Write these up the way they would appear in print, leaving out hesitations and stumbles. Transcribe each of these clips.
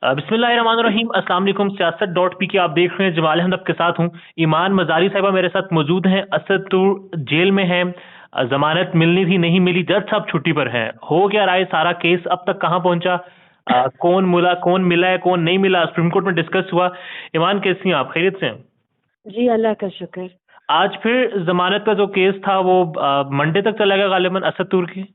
बिस्मिल्लाहिर्रहमानिर्रहीम। अस्सलाम वालेकुम। सियासत डॉट पी के आप देख रहे हैं। जमाल अहमद के साथ हूँ। ईमान मजारी साहिबा मेरे साथ मौजूद हैं। असदुर जेल में हैं। जमानत मिलनी थी, नहीं मिली। जज साहब छुट्टी पर हैं। हो क्या रहा है सारा केस अब तक कहाँ पहुंचा? कौन मिला है, कौन नहीं मिला, सुप्रीम कोर्ट में डिस्कस हुआ। ईमान कैसी हैं आप? खैरियत से हैं? जी अल्लाह का शुक्र। आज फिर जमानत का जो केस था वो मंडे तक चलेगा गालिबन असदुर की।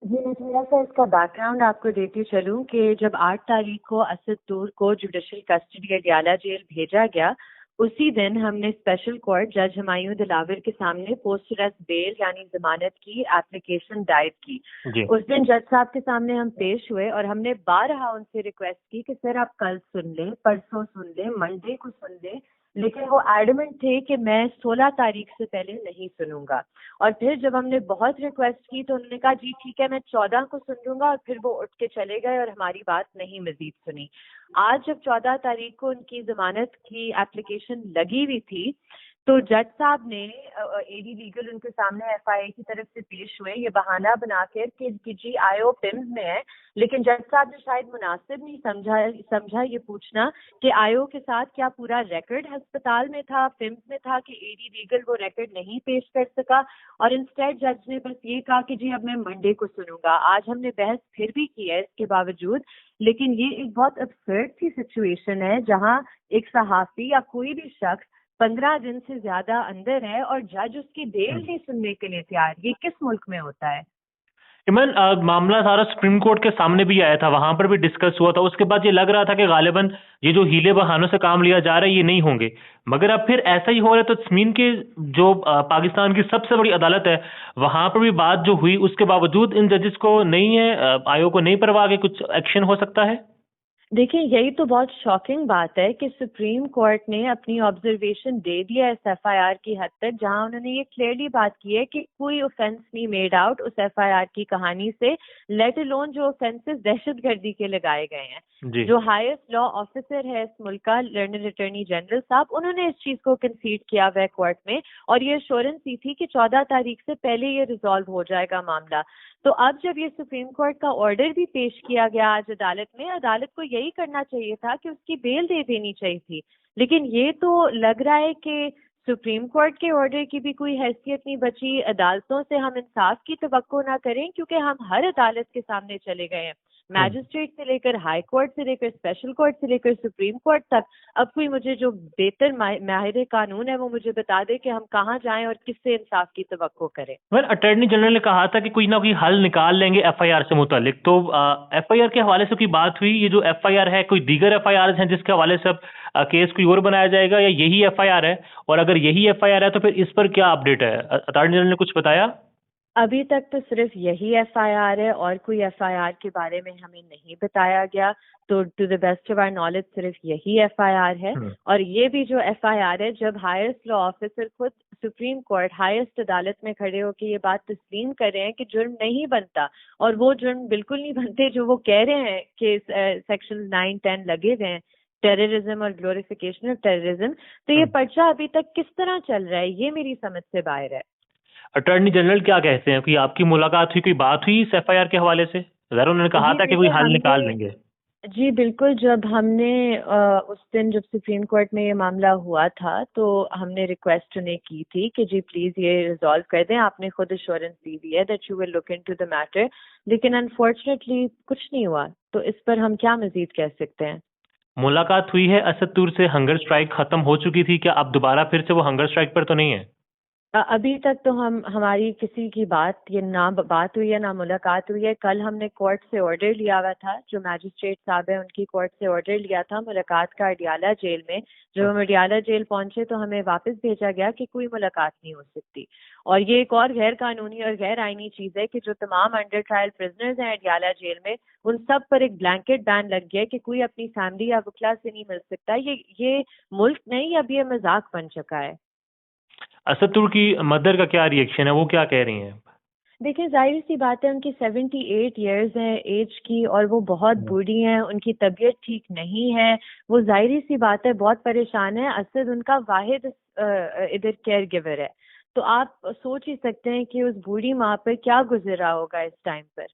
जी मैं थोड़ा सा इसका बैकग्राउंड आपको देती चलूं कि जब 8 तारीख को असद दूर को जुडिशल कस्टडी अडयाला जेल भेजा गया, उसी दिन हमने स्पेशल कोर्ट जज हुमायूं दिलावर के सामने पोस्ट अरेस्ट बेल यानी जमानत की एप्लीकेशन दायर की। जी। उस दिन जज साहब के सामने हम पेश हुए और हमने बारहा उनसे रिक्वेस्ट की कि सर आप कल सुन लें, परसों सुन लें, मंडे को सुन लें, लेकिन वो एडमेंट थे कि मैं 16 तारीख से पहले नहीं सुनूंगा। और फिर जब हमने बहुत रिक्वेस्ट की तो उन्होंने कहा जी ठीक है मैं 14 को सुन लूंगा, और फिर वो उठ के चले गए और हमारी बात नहीं मजीद सुनी। आज जब 14 तारीख को उनकी जमानत की एप्लीकेशन लगी हुई थी तो जज साहब ने एडी लीगल उनके सामने एफआईए की तरफ से पेश हुए ये बहाना बनाकर कि जी आयो पिम्स में है, लेकिन जज साहब ने शायद मुनासिब नहीं समझा ये पूछना कि आयो के साथ क्या पूरा रिकॉर्ड अस्पताल में था, फिम्स में था, कि एडी लीगल वो रिकॉर्ड नहीं पेश कर सका। और इंस्टेड जज ने बस ये कहा कि जी अब मैं मंडे को सुनूंगा। आज हमने बहस फिर भी की है इसके बावजूद, लेकिन ये एक बहुत अब्सर्ड सी सिचुएशन है जहां एक सहाफी या कोई भी शख्स 15 दिन से ज्यादा अंदर है और जज उसकी बेल नहीं सुनने के लिए तैयार। ये किस मुल्क में होता है? इमन, मामला सारा सुप्रीम कोर्ट के सामने भी आया था, वहां पर भी डिस्कस हुआ था। उसके बाद ये लग रहा था कि गालिबन ये जो हीले बहानों से काम लिया जा रहा है ये नहीं होंगे, मगर अब फिर ऐसा ही हो रहा है। तो तस्मीन के जो पाकिस्तान की सबसे बड़ी अदालत है, वहां पर भी बात जो हुई उसके बावजूद इन जजेस को नहीं है, आयोग को नहीं परवाह कि कुछ एक्शन हो सकता है। देखिए यही तो बहुत शॉकिंग बात है कि सुप्रीम कोर्ट ने अपनी ऑब्जर्वेशन दे दिया इस एफआईआर की हद तक, जहां उन्होंने ये क्लियरली बात की है कि कोई ऑफेंस नहीं मेड आउट उस एफआईआर की कहानी से, लेट अलोन जो ऑफेंसेस दहशतगर्दी के लगाए गए हैं। जी। जो हाईएस्ट लॉ ऑफिसर है इस मुल्क का, लर्नड अटॉर्नी जनरल साहब, उन्होंने इस चीज को कंसीड किया हुआ है कोर्ट में, और ये एश्योरेंस दी थी कि 14 तारीख से पहले ये रिजॉल्व हो जाएगा मामला। तो अब जब ये सुप्रीम कोर्ट का ऑर्डर भी पेश किया गया आज अदालत में, अदालत को यही करना चाहिए था कि उसकी बेल दे देनी चाहिए थी। लेकिन ये तो लग रहा है कि सुप्रीम कोर्ट के ऑर्डर की भी कोई हैसियत नहीं बची। अदालतों से हम इंसाफ की तवक्को ना करें, क्योंकि हम हर अदालत के सामने चले गए हैं, मैजिस्ट्रेट से लेकर हाई कोर्ट से लेकर स्पेशल कोर्ट से लेकर सुप्रीम कोर्ट तक। अब कोई मुझे जो बेहतर माहिर कानून है वो मुझे बता दे कि हम कहाँ जाएं और किससे इंसाफ की तवक्को करें। वेल, अटॉर्नी जनरल ने कहा था कि कोई ना कोई हल निकाल लेंगे एफआईआर से मुतालिक। तो एफआईआर के हवाले से कोई बात हुई? ये जो एफआईआर है, कोई दीगर एफआईआर हैं जिसके हवाले से अब केस कोई और बनाया जाएगा, या यही एफआईआर है? और अगर यही एफआईआर है तो फिर इस पर क्या अपडेट है? अटॉर्नी जनरल ने कुछ बताया? अभी तक तो सिर्फ यही एफआईआर है और कोई एफआईआर के बारे में हमें नहीं बताया गया। तो to the best of our knowledge सिर्फ यही एफआईआर है। और ये भी जो एफआईआर है, जब हाईएस्ट लॉ ऑफिसर खुद सुप्रीम कोर्ट हाईएस्ट अदालत में खड़े होकर ये बात तस्लीम कर रहे हैं कि जुर्म नहीं बनता, और वो जुर्म बिल्कुल नहीं बनते जो वो कह रहे हैं कि सेक्शन 9-10 लगे हुए हैं, टेररिज्म और ग्लोरिफिकेशन ऑफ टेररिज्म। तो ये पर्चा अभी तक किस तरह चल रहा है, ये मेरी समझ से बाहर है। अटॉर्नी जनरल क्या कहते हैं? कि आपकी मुलाकात हुई, कोई बात हुई इस एफआईआर के हवाले से? जरा उन्होंने कहा जी था कि कोई देखिए हल निकाल हमने, देंगे। जी बिल्कुल, जब हमने उस दिन जब सुप्रीम कोर्ट में ये मामला हुआ था तो हमने रिक्वेस्ट उन्हें की थी कि जी प्लीज ये रिजॉल्व कर दें। आपने खुद एश्योरेंस दी दी है that you will look into the matter, लेकिन अनफॉर्चुनेटली कुछ नहीं हुआ। तो इस पर हम क्या मजीद कह सकते हैं? मुलाकात हुई है असदुर से? हंगर स्ट्राइक खत्म हो चुकी थी क्या? अब दोबारा फिर से वो हंगर स्ट्राइक पर तो नहीं है? अभी तक तो हमारी किसी की बात, ये ना बात हुई है ना मुलाकात हुई है। कल हमने कोर्ट से ऑर्डर लिया हुआ था, जो मैजिस्ट्रेट साहब है उनकी कोर्ट से ऑर्डर लिया था मुलाकात का अडयाला जेल में। जब हम अडयाला जेल पहुंचे तो हमें वापस भेजा गया कि कोई मुलाकात नहीं हो सकती। और ये एक और गैर कानूनी और गैर आईनी चीज है कि जो तमाम अंडर ट्रायल प्रिजनर्स हैं अडयाला जेल में, उन सब पर एक ब्लैंकेट बैन लग गया है कि कोई अपनी फैमिली या वकला से नहीं मिल सकता। ये मुल्क नहीं, अब ये मजाक बन चुका है। असदुर की मदर का क्या रिएक्शन है? वो क्या कह रही हैं? देखिए जाहिर सी बात है, उनकी 78 इयर्स हैं एज की, और वो बहुत बूढ़ी हैं, उनकी तबीयत ठीक नहीं है। वो जाहिर सी बात है बहुत परेशान है। असद उनका वाहिद इधर केयर गिवर है। तो आप सोच ही सकते हैं कि उस बूढ़ी माँ पर क्या गुजर रहा होगा इस टाइम पर।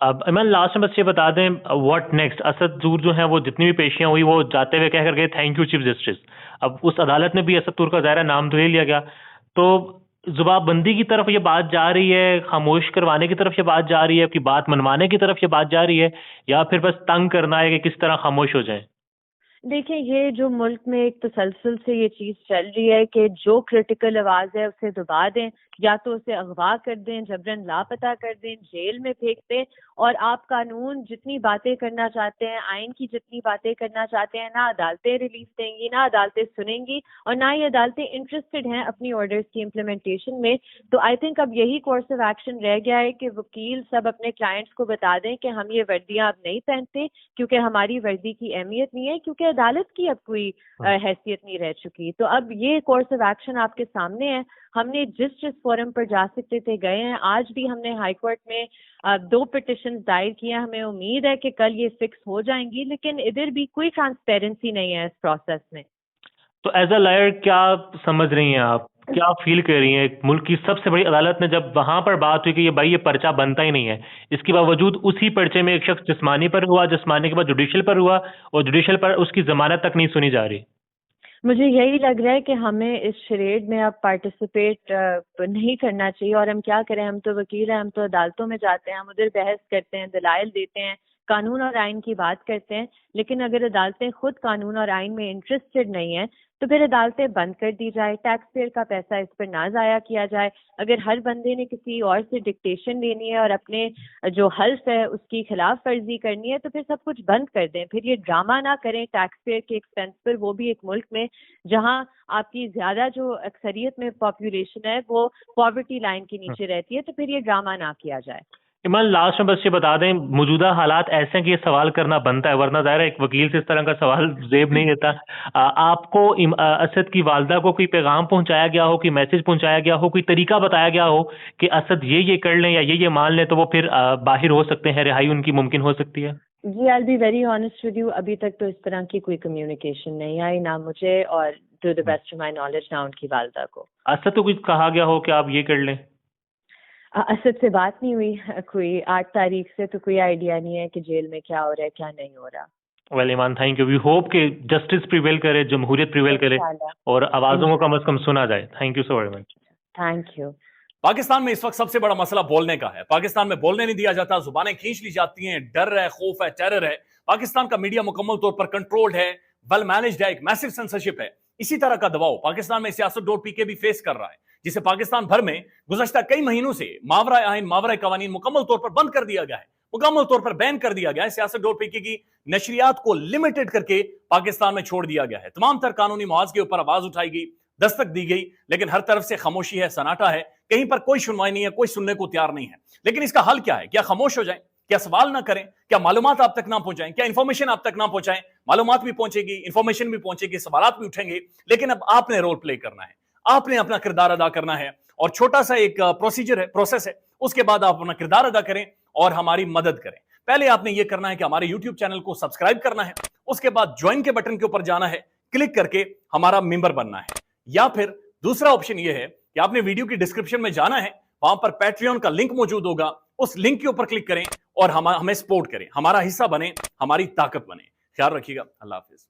अब इमरान लास्ट में बस ये बता दें व्हाट नेक्स्ट। असद दूर जो है वो जितनी भी पेशियां हुई वो जाते हुए कह कर गए थैंक यू चीफ जस्टिस। अब उस अदालत में भी असद दूर का ज़ाहिर नाम तो ले लिया गया, तो जुबाबंदी की तरफ ये बात जा रही है, खामोश करवाने की तरफ ये बात जा रही है, कि बात मनवाने की तरफ ये बात जा रही है, या फिर बस तंग करना है कि किस तरह खामोश हो जाए? देखिए, ये जो मुल्क में एक तसलसल से ये चीज़ चल रही है कि जो क्रिटिकल आवाज़ है उसे दबा दें, या तो उसे अगवा कर दें, जबरन लापता कर दें, जेल में फेंक दें, और आप कानून जितनी बातें करना चाहते हैं, आइन की जितनी बातें करना चाहते हैं, ना अदालतें रिलीफ देंगी, ना अदालतें सुनेंगी, और ना ही अदालतें इंटरेस्टेड हैं अपनी ऑर्डर्स की इम्प्लीमेंटेशन में। तो आई थिंक अब यही कोर्स ऑफ एक्शन रह गया है कि वकील सब अपने क्लाइंट्स को बता दें कि हम ये वर्दियां अब नहीं पहनते, क्योंकि हमारी वर्दी की अहमियत नहीं है, क्योंकि अदालत की अब कोई हैसियत नहीं रह चुकी। तो अब ये कोर्स ऑफ एक्शन आपके सामने है। हमने जिस फोरम पर जा सकते थे गए हैं। आज भी हमने हाई कोर्ट में 2 पिटिशन दायर किए। हमें उम्मीद है कि कल ये फिक्स हो जाएंगी, लेकिन इधर भी कोई ट्रांसपेरेंसी नहीं है इस प्रोसेस में। तो एज अ लॉयर क्या समझ रही हैं आप, क्या फील कर रही हैं? मुल्क की सबसे बड़ी अदालत ने जब वहां पर बात हुई कि ये भाई ये पर्चा बनता ही नहीं है, इसके बावजूद उसी पर्चे में एक शख्स जिस्मानी पर हुआ, जिस्मानी के बाद जुडिशियल पर हुआ, और जुडिशियल पर उसकी जमानत तक नहीं सुनी जा रही। मुझे यही लग रहा है कि हमें इस शरेड में अब पार्टिसिपेट नहीं करना चाहिए। और हम क्या करें, हम तो वकील हैं, हम तो अदालतों में जाते हैं, हम उधर बहस करते हैं, दलाइल देते हैं, कानून और आइन की बात करते हैं। लेकिन अगर अदालतें खुद कानून और आइन में इंटरेस्टेड नहीं है तो फिर अदालतें बंद कर दी जाए, टैक्स पेयर का पैसा इस पर ना ज़ाया किया जाए। अगर हर बंदे ने किसी और से डिक्टेशन लेनी है और अपने जो हल्फ है उसकी खिलाफ वर्जी करनी है, तो फिर सब कुछ बंद कर दें। फिर ये ड्रामा ना करें टैक्स पेयर के एक्सपेंस पर, वो भी एक मुल्क में जहां आपकी ज्यादा जो अक्सरियत में पॉपुलेशन है वो पॉवर्टी लाइन के नीचे रहती है। तो फिर ये ड्रामा ना किया जाए। इमरान लास्ट में बस ये बता दें, मौजूदा हालात ऐसे हैं कि ये सवाल करना बनता है, वरना ज़ाहिर है एक वकील से इस तरह का सवाल जेब नहीं देता। आपको असद की वालदा को कोई पैगाम पहुंचाया गया हो, कोई मैसेज पहुंचाया गया हो, कोई तरीका बताया गया हो कि असद ये कर लें या ये मान लें तो वो फिर बाहर हो सकते हैं, रिहाई उनकी मुमकिन हो सकती है? जी, I be very honest with you, अभी तक तो इस तरह की कोई कम्युनिकेशन नहीं आई, ना मुझे और to the best of my knowledge ना उनकी वालदा को। असद तो कुछ कहा गया हो कि आप ये कर लें? असद से बात नहीं हुई कोई 8 तारीख से, तो कोई आइडिया नहीं है कि जेल में क्या हो रहा है क्या नहीं हो रहा। Well Iman, thank you. We hope कि जस्टिस प्रिवेल करे, जमहूरियत प्रिवेल करे और आवाज़ों को कम से कम सुना जाए। Thank you so very much. Thank you. Pakistan में इस वक्त सबसे बड़ा मसला बोलने का है। पाकिस्तान में बोलने नहीं दिया जाता, जुबानें खींच ली जाती हैं, डर है, खौफ है, टेरर है। पाकिस्तान का मीडिया मुकम्मल तौर पर कंट्रोल्ड है, वेल मैनेज्ड है, एक मैसिव सेंसरशिप है। इसी तरह का दबाव पाकिस्तान में सियासत.pk भी फेस कर रहा है, जिसे पाकिस्तान भर में गुज़श्ता कई महीनों से मावरा आइन, मावरा कवानीन मुकम्मल तौर पर बंद कर दिया गया है, मुकम्मल तौर पर बैन कर दिया गया है। सियासत.pk की नशरियात को लिमिटेड करके पाकिस्तान में छोड़ दिया गया है। तमाम तर कानूनी मुआवजे के ऊपर आवाज उठाई गई, दस्तक दी गई, लेकिन हर तरफ से खामोशी है, सन्नाटा है, कहीं पर कोई सुनवाई नहीं है, कोई सुनने को तैयार नहीं है। लेकिन इसका हल क्या है? क्या खामोश हो जाएं? क्या सवाल ना करें? क्या मालूमात आप तक ना पहुंचाएं? क्या इंफॉर्मेशन आप तक ना पहुंचाएं? मालूमात भी पहुंचेगी, इंफॉर्मेशन भी पहुंचेगी, सवालात भी उठेंगे, लेकिन अब आपने रोल प्ले करना है, आपने अपना किरदार अदा करना है। और छोटा सा एक प्रोसीजर है, प्रोसेस है, उसके बाद आप अपना किरदार अदा करें और हमारी मदद करें। पहले आपने यह करना है कि हमारे यूट्यूब चैनल को सब्सक्राइब करना है, उसके बाद ज्वाइन के बटन के ऊपर जाना है, क्लिक करके हमारा मेंबर बनना है। या फिर दूसरा ऑप्शन यह है कि आपने वीडियो की डिस्क्रिप्शन में जाना है, वहां पर पैट्रियन का लिंक मौजूद होगा, उस लिंक के ऊपर क्लिक करें और हमें सपोर्ट करें, हमारा हिस्सा बने, हमारी ताकत बने। ख्याल रखिएगा। अल्लाह हाफिज।